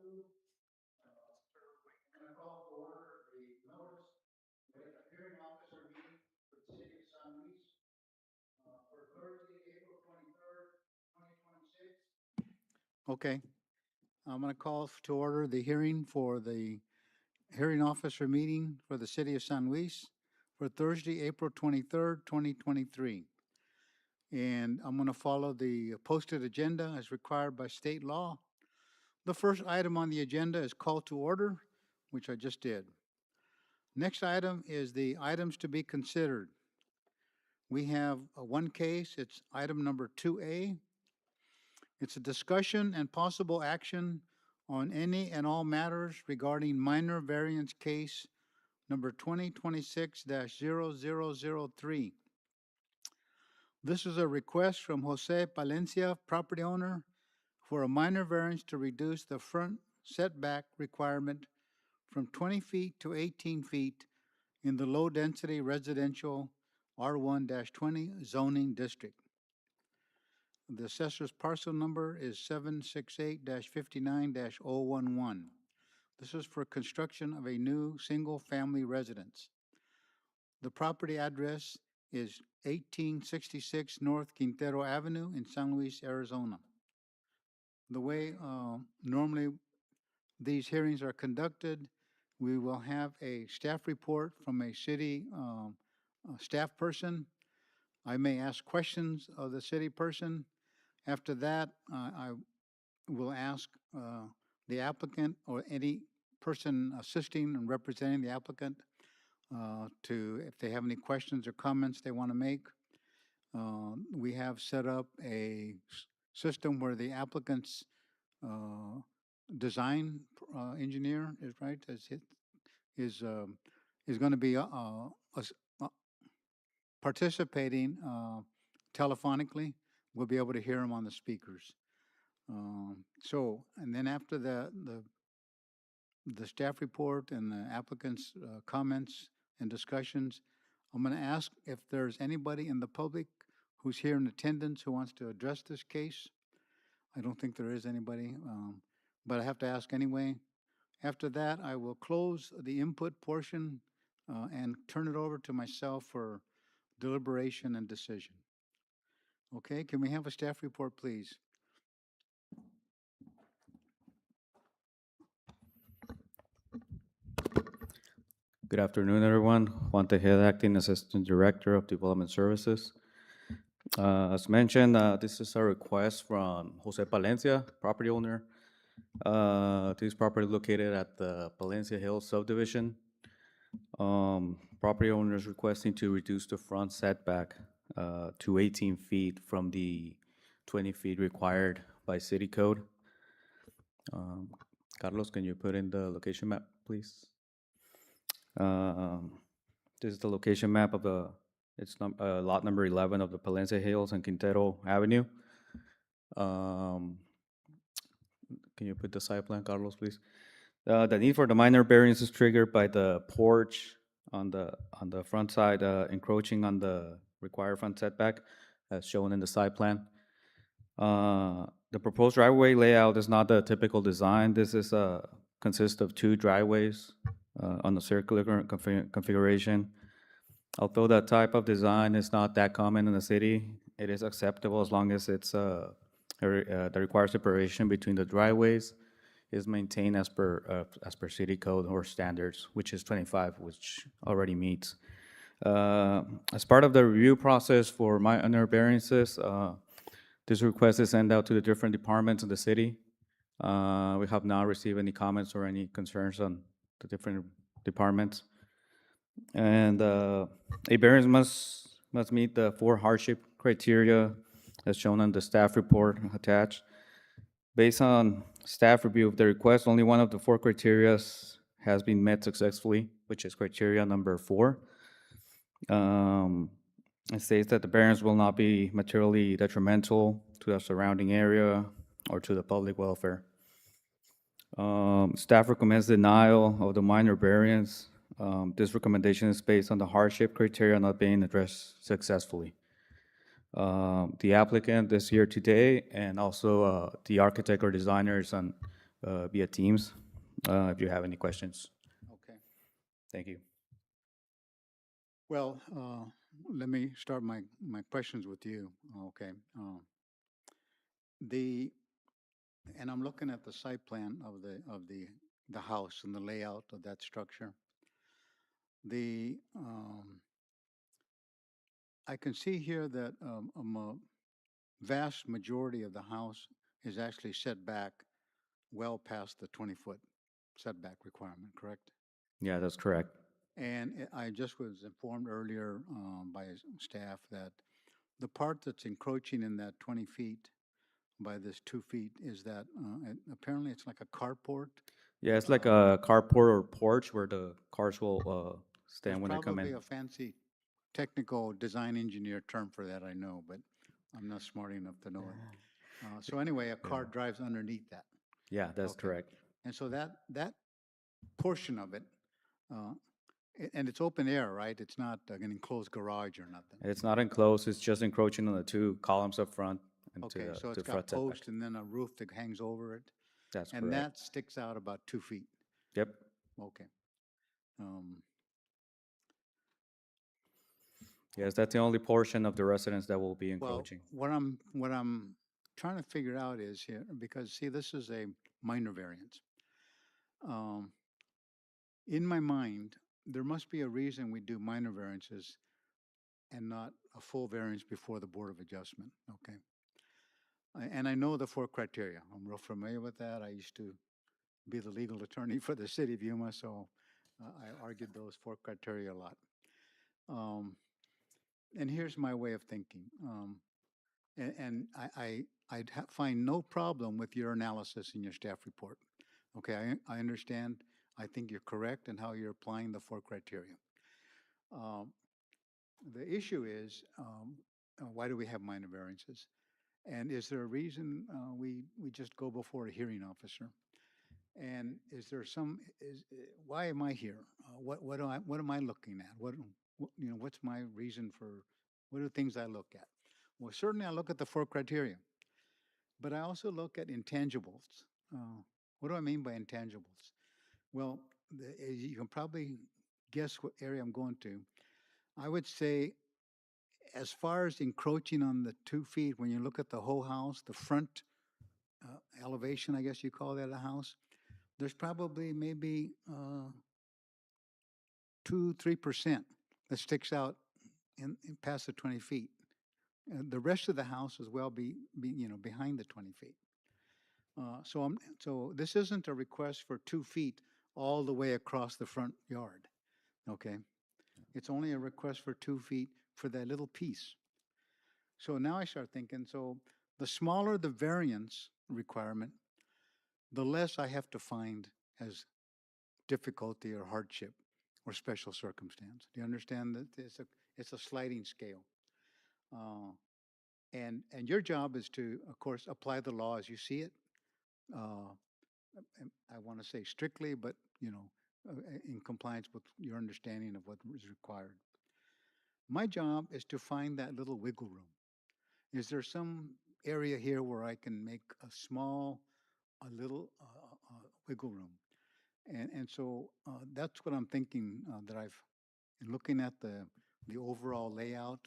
We're going to call to order the notice, the hearing officer meeting for the city of San Luis for Thursday, April 23rd, 2026. Okay, I'm going to call to order the hearing for the hearing officer meeting for the city of San Luis for Thursday, April 23rd, 2023. And I'm going to follow the posted agenda as required by state law. The first item on the agenda is call to order, which I just did. Next item is the items to be considered. We have one case, it's item number 2A. It's a discussion and possible action on any and all matters regarding minor variance case number 2026-0003. This is a request from Jose Palencia, property owner, for a minor variance to reduce the front setback requirement from 20 feet to 18 feet in the low-density residential R1-20 zoning district. The assessor's parcel number is 768-59-011. This is for construction of a new single-family residence. The property address is 1866 North Quintero Avenue in San Luis, Arizona. The way normally these hearings are conducted, we will have a staff report from a city staff person. I may ask questions of the city person. After that, I will ask the applicant or any person assisting and representing the applicant if they have any questions or comments they want to make. We have set up a system where the applicant's design engineer is going to be participating telephonically. We'll be able to hear him on the speakers. And then after the staff report and the applicant's comments and discussions, I'm going to ask if there's anybody in the public who's here in attendance who wants to address this case. I don't think there is anybody, but I have to ask anyway. After that, I will close the input portion and turn it over to myself for deliberation and decision. Okay, can we have a staff report, please? Good afternoon, everyone. Juan Tejeda, Acting Assistant Director of Development Services. As mentioned, this is a request from Jose Palencia, property owner. This property is located at the Palencia Hills subdivision. Property owner is requesting to reduce the front setback to 18 feet from the 20 feet required by city code. Carlos, can you put in the location map, please? This is the location map of it's lot number 11 of the Palencia Hills and Quintero Avenue. Can you put the site plan, Carlos, please? The need for the minor variance is triggered by the porch on the front side encroaching on the required front setback, as shown in the site plan. The proposed driveway layout is not the typical design. This is consists of two driveways on the circular configuration. Although that type of design is not that common in the city, it is acceptable as long as it's the required separation between the driveways is maintained as per city code or standards, which is 25, which already meets. As part of the review process for minor variances, this request is sent out to the different departments in the city. We have not received any comments or any concerns on the different departments. And a variance must meet the 4 hardship criteria as shown on the staff report attached. Based on staff review of the request, only one of the 4 criteria has been met successfully, which is criteria number 4. It states that the variance will not be materially detrimental to the surrounding area or to the public welfare. Staff recommends denial of the minor variance. This recommendation is based on the hardship criteria not being addressed successfully. The applicant is here today, and also the architect or designers via Teams if you have any questions. Okay. Thank you. Well, let me start my questions with you. Okay. The and I'm looking at the site plan of the house and the layout of that structure. The I can see here that vast majority of the house is actually set back well past the 20-foot setback requirement, correct? Yeah, that's correct. And I just was informed earlier by staff that the part that's encroaching in that 20 feet by this 2 feet is that apparently it's like a carport. Yeah, it's like a carport or porch where the cars will There's stand when they come probably in. a fancy technical design engineer term for that, I know, but I'm not smart enough to know it. So anyway, a car drives underneath that. Yeah, that's Okay. correct. And so that portion of it, uh, and it's open air, right? It's not an enclosed garage or nothing. It's not enclosed, it's just encroaching on the two columns up front and Okay, to so the it's got front setback. posts and then a roof that hangs over it, That's and correct. that sticks out about 2 feet. Yep. Okay. Um, Yes, that's the only portion of the residence that will be Well, encroaching. what I'm trying to figure out is here, because see, this is a minor variance. Um, in my mind, there must be a reason we do minor variances and not a full variance before the Board of Adjustment, okay? And I know the four criteria. I'm real familiar with that. I used to be the legal attorney for the city of Yuma, so I argued those four criteria a lot. Um, and here's my way of thinking. And I'd find no problem with your analysis in your staff report. Okay, I understand. I think you're correct in how you're applying the four criteria. Um, the issue is why do we have minor variances? And is there a reason we just go before a hearing officer? And is there some why am I here? What am I looking at? What's my reason for what are things I look at? Well, certainly I look at the four criteria, but I also look at intangibles. What do I mean by intangibles? Well, you can probably guess what area I'm going to. I would say, as far as encroaching on the 2 feet, when you look at the whole house, the front elevation, I guess you call that a house, there's probably maybe 2-3% that sticks out in past the 20 feet. The rest of the house is well behind the 20 feet. So this isn't a request for 2 feet all the way across the front yard. Okay, it's only a request for 2 feet for that little piece. So now I start thinking. So the smaller the variance requirement, the less I have to find as difficulty or hardship or special circumstance. Do you understand that it's a sliding scale? Uh, and your job is to, of course, apply the law as you see it. Uh, I want to say strictly, but in compliance with your understanding of what is required. My job is to find that little wiggle room. Is there some area here where I can make a little wiggle room? And so that's what I'm thinking. That I've in looking at the overall layout.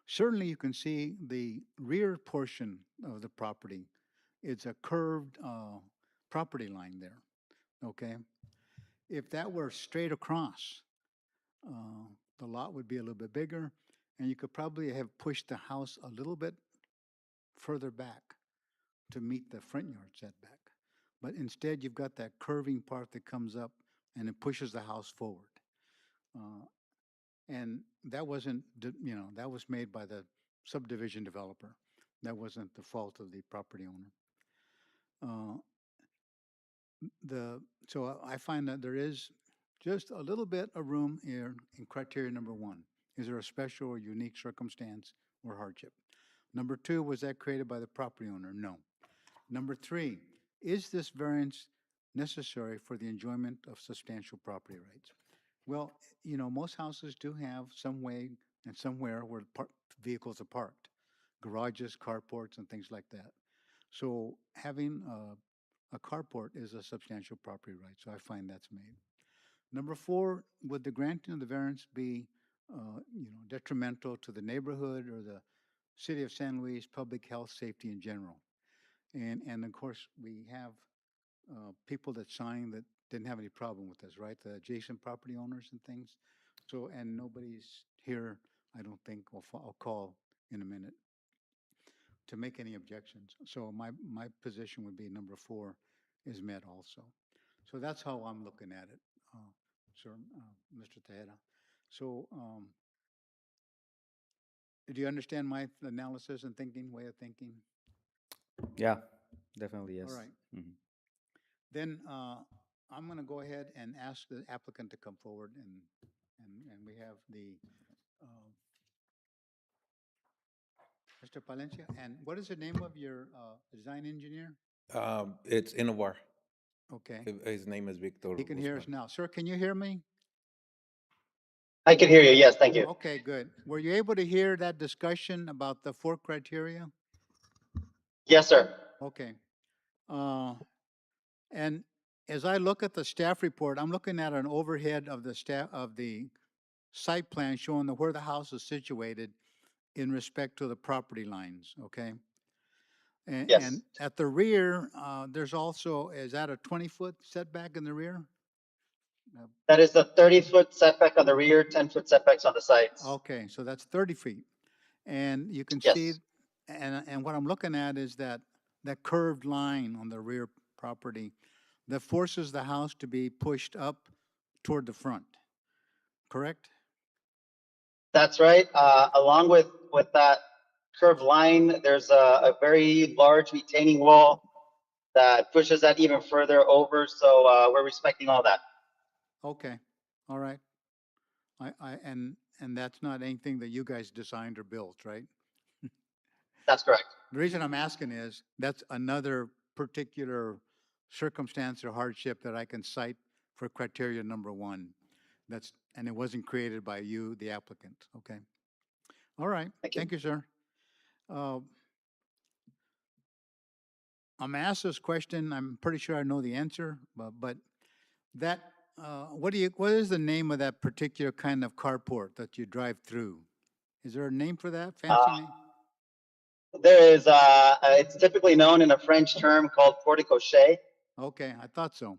Certainly, you can see the rear portion of the property. It's a curved property line there. Okay, if that were straight across, the lot would be a little bit bigger, and you could probably have pushed the house a little bit further back to meet the front yard setback. But instead, you've got that curving part that comes up and it pushes the house forward. Uh, and that wasn't, that was made by the subdivision developer. That wasn't the fault of the property owner. Uh, so I find that there is just a little bit of room here in criteria number one. Is there a special or unique circumstance or hardship? Number two, was that created by the property owner? No. Number three, is this variance necessary for the enjoyment of substantial property rights? Well, most houses do have some way and somewhere where vehicles are parked, garages, carports, and things like that. So having a carport is a substantial property right, so I find that's made. Number four, would the granting of the variance be, detrimental to the neighborhood or the city of San Luis public health, safety in general? And of course, we have people that signed that didn't have any problem with this, right? The adjacent property owners and things. So, and nobody's here, I don't think, I'll call in a minute to make any objections. So my position would be number four is met also. So that's how I'm looking at it, sir, Mr. Tejeda. So, do you understand my analysis and thinking, way of thinking? Yeah, definitely yes. All right. Mhm. Then I'm going to go ahead and ask the applicant to come forward, and we have the Mr. Palencia. And what is the name of your design engineer? It's Innovar. Okay, His name is Victor he can hear us Guzman. now. Sir, can you hear me? I can hear you. Yes, thank you. Okay, good. Were you able to hear that discussion about the four criteria? Yes, sir. Okay. And as I look at the staff report, I'm looking at an overhead of the staff of the site plan showing where the house is situated in respect to the property lines, okay? Yes. And at the rear, there's also, is that a 20-foot setback in the rear? That is the 30-foot setback on the rear, 10-foot setbacks on the sides. Okay, so that's 30 feet. And you can Yes. see, and what I'm looking at is that curved line on the rear property that forces the house to be pushed up toward the front, correct? That's right. Along with that curved line, there's a very large retaining wall that pushes that even further over. So we're respecting all that. Okay, all right. And that's not anything that you guys designed or built, right? That's correct. The reason I'm asking is that's another particular circumstance or hardship that I can cite for criteria number one. And it wasn't created by you, the applicant, okay? All right, Thank you. thank you, sir. I'm asked this question, I'm pretty sure I know the answer, but that, what is the name of that particular kind of carport that you drive through? Is there a name for that, fancy name? There is, it's typically known in a French term called porte-cochere. Okay, I thought so.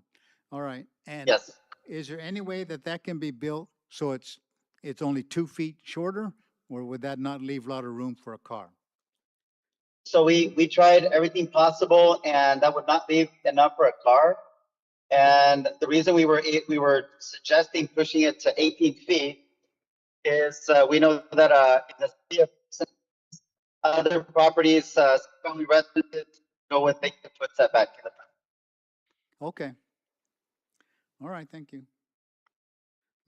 All right, and Yes. is there any way that can be built so it's only 2 feet shorter, or would that not leave a lot of room for a car? So we tried everything possible, and that would not leave enough for a car. And the reason we were suggesting pushing it to 18 feet is we know that in the city of other properties, family residences go with 18-foot setback in the front. Okay. All right, thank you.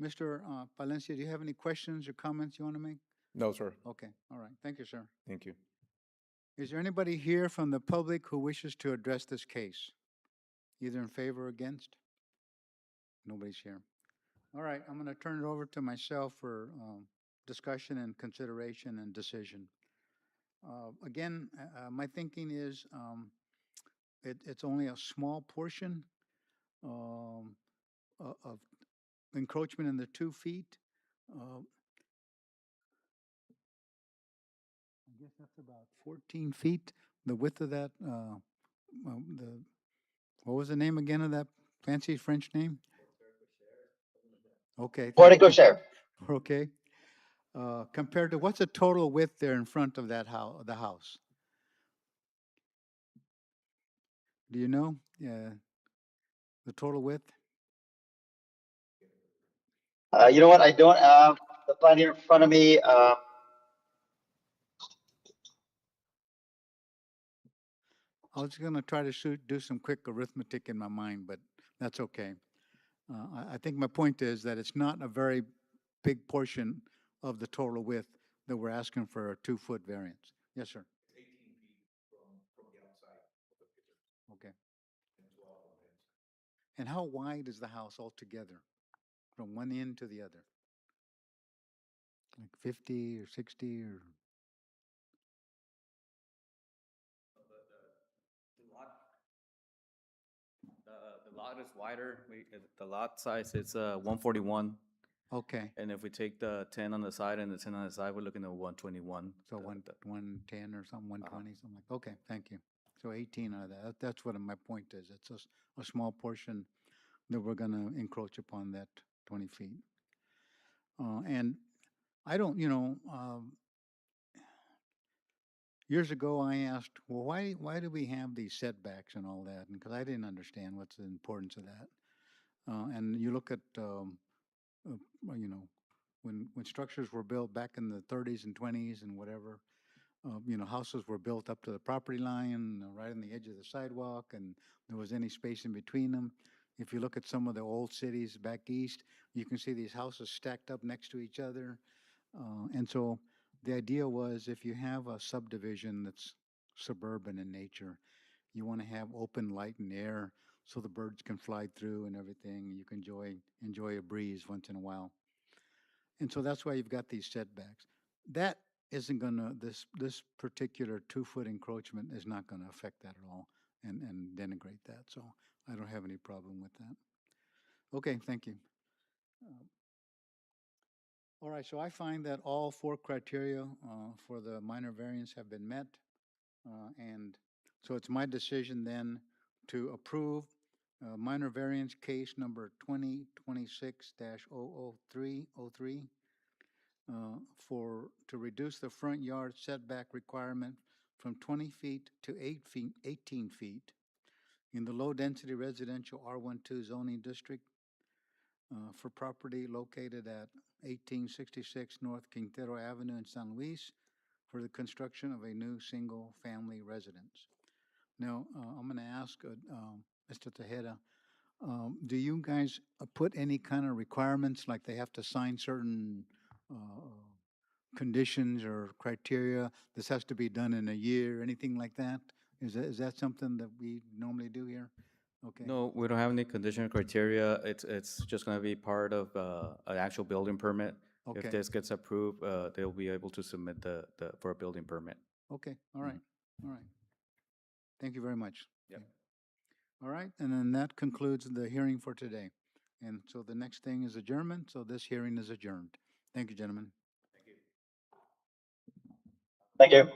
Mr. Palencia, do you have any questions or comments you want to make? No, sir. Okay, all right, thank you, sir. Thank you. Is there anybody here from the public who wishes to address this case? Either in favor or against? Nobody's here. All right, I'm going to turn it over to myself for discussion and consideration and decision. Again, my thinking is it's only a small portion of encroachment in the 2 feet. I guess that's about 14 feet, the width of that, what was the name again of that fancy French name? Okay. thank you. Porte-cochere. Okay. Compared to, what's the total width there in front of that the house? Do you know, the total width? You know what? I don't have the plan here in front of me. I was gonna try to do some quick arithmetic in my mind, but that's okay. I think my point is that it's not a very big portion of the total width that we're asking for a 2-foot variance. Yes, sir. 18 feet from the outside of the picture. Okay. And 12 on the inside. And how wide is the house altogether from one end to the other? Like 50 or 60 or? lot is wider. The lot size, it's 141. Okay, And if we take the 10 on the side and the 10 on the side, we're looking at 121. so The- 110 or something, 120, something like, okay, thank you. So 18 out of that, that's what my point is. It's a small portion that we're gonna encroach upon that 20 feet. And I don't, years ago I asked, well, why do we have these setbacks and all that? And because I didn't understand what's the importance of that. And you look at, you know, when structures were built back in the 30s and 20s and whatever, houses were built up to the property line, right on the edge of the sidewalk, and there was any space in between them. If you look at some of the old cities back east, you can see these houses stacked up next to each other. And so the idea was if you have a subdivision that's suburban in nature, you want to have open light and air so the birds can fly through and everything. And you can enjoy a breeze once in a while. And so that's why you've got these setbacks. That isn't gonna, this particular 2-foot encroachment is not gonna affect that at all and denigrate that. So I don't have any problem with that. Okay, thank you. All right, so I find that all 4 criteria for the minor variance have been met. And so it's my decision then to approve minor variance case number 2026-00303 to reduce the front yard setback requirement from 20 feet to 18 feet in the low-density residential R12 zoning district for property located at 1866 North Quintero Avenue in San Luis for the construction of a new single-family residence. Now, I'm going to ask Mr. Tejeda, do you guys put any kind of requirements, like they have to sign certain conditions or criteria? This has to be done in a year, anything like that? Is that something that we normally do here? Okay. No, we don't have any condition criteria. It's just gonna be part of an actual building permit. Okay. If this gets approved, they'll be able to submit for a building permit. Okay, all right, all right. Thank you very much. Yep. All right, and then that concludes the hearing for today. And so the next thing is adjournment, so this hearing is adjourned. Thank you, gentlemen. Thank you.